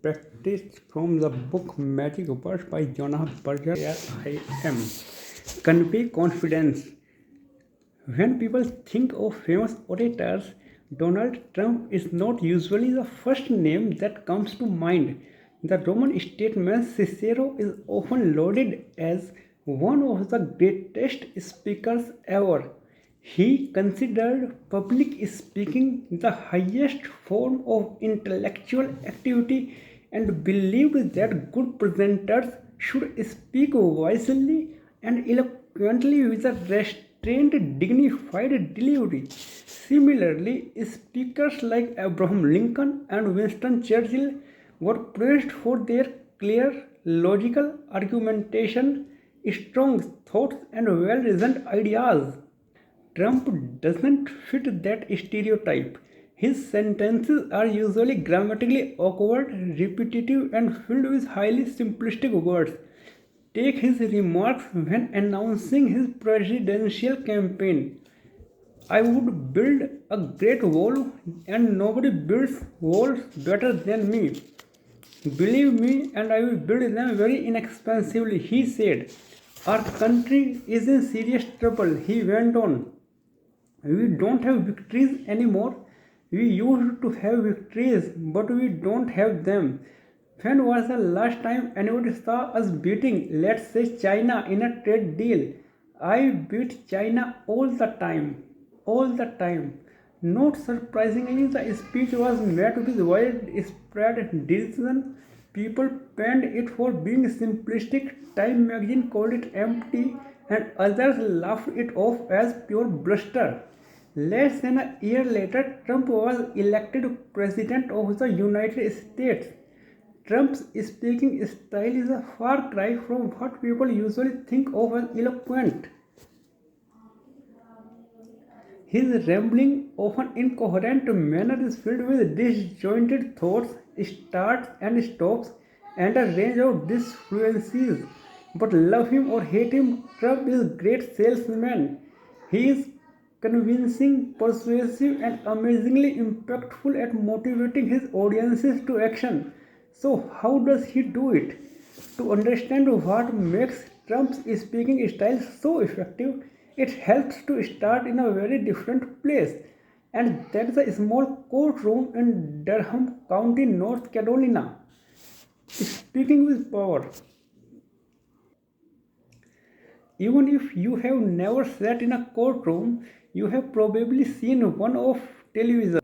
Practice from the book Magic Words by Jonah Berger. Here I am. Convey confidence. When people think of famous orators, Donald Trump is not usually the first name that comes to mind. The Roman statesman Cicero is often lauded as one of the greatest speakers ever. He considered public speaking the highest form of intellectual activity and believed that good presenters should speak wisely and eloquently with a restrained, dignified delivery. Similarly, speakers like Abraham Lincoln and Winston Churchill were praised for their clear, logical argumentation, strong thoughts, and well reasoned ideas. Trump doesn't fit that stereotype. His sentences are usually grammatically awkward, repetitive, and filled with highly simplistic words. Take his remarks when announcing his presidential campaign. I would build a great wall, and nobody builds walls better than me. Believe me, and I will build them very inexpensively, he said. Our country is in serious trouble, he went on. We don't have victories anymore. We used to have victories, but we don't have them. When was the last time anybody saw us beating, let's say, China in a trade deal? I beat China all the time. All the time. Not surprisingly, the speech was met with widespread derision. People panned it for being simplistic. Time magazine called it empty, and others laughed it off as pure bluster. Less than a year later, Trump was elected President of the United States. Trump's speaking style is a far cry from what people usually think of as eloquent. His rambling, often incoherent manner is filled with disjointed thoughts, starts and stops, and a range of disfluencies. But love him or hate him, Trump is a great salesman. He is convincing, persuasive, and amazingly impactful at motivating his audiences to action. So, how does he do it? To understand what makes Trump's speaking style so effective, it helps to start in a very different place, and that's a small courtroom in Durham County, North Carolina. Speaking with power. Even if you have never sat in a courtroom, you have probably seen one of television.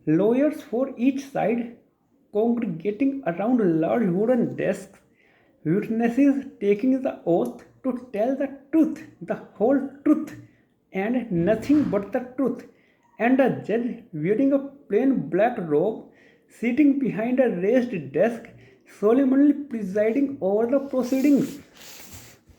Lawyers for each side congregating around large wooden desks, witnesses taking the oath to tell the truth, the whole truth, and nothing but the truth, and a judge wearing a plain black robe sitting behind a raised desk solemnly presiding over the proceedings.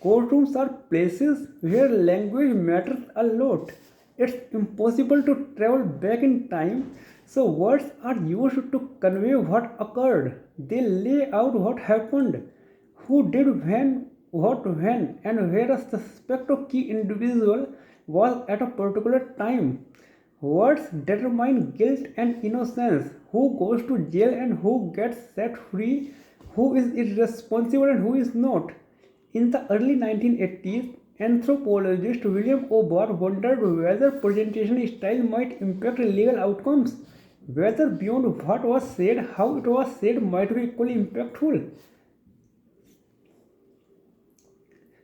Courtrooms are places where language matters a lot. It's impossible to travel back in time, so words are used to convey what occurred. They lay out what happened, who did when, what when, and where a suspect or key individual was at a particular time. Words determine guilt and innocence, who goes to jail and who gets set free, who is irresponsible and who is not. In the early 1980s, anthropologist William O. Barr wondered whether presentation style might impact legal outcomes, whether beyond what was said, how it was said might be equally impactful.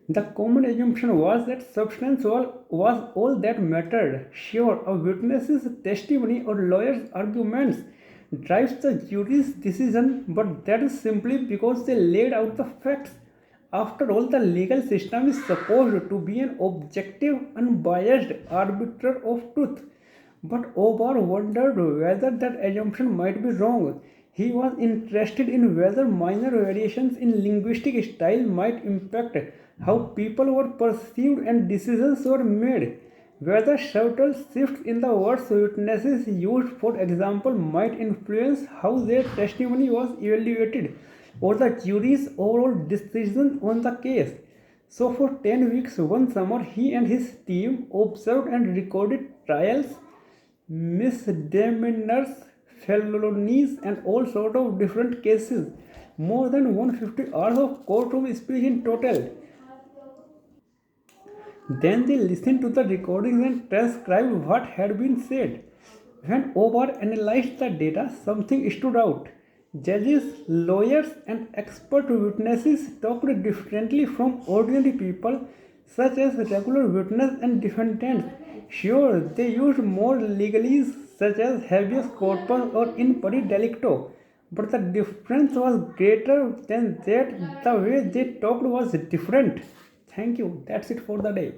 The common assumption was that substance was all that mattered. Sure, a witness's testimony or lawyer's arguments drives the jury's decision, but that is simply because they laid out the facts. After all, the legal system is supposed to be an objective, unbiased arbiter of truth. But Obar wondered whether that assumption might be wrong. He was interested in whether minor variations in linguistic style might impact how people were perceived and decisions were made. Whether subtle shifts in the words witnesses used, for example, might influence how their testimony was evaluated or the jury's overall decision on the case. So, for 10 weeks one summer, he and his team observed and recorded trials, misdemeanors, felonies, and all sort of different cases. More than 150 hours of courtroom speech in total. Then they listened to the recordings and transcribed what had been said. When Obar analyzed the data, something stood out. Judges, lawyers, and expert witnesses talked differently from ordinary people, such as regular witnesses and defendants. Sure, they used more legalese, such as habeas corpus or in pari delicto, but the difference was greater than that. The way they talked was different. Thank you. That's it for the day.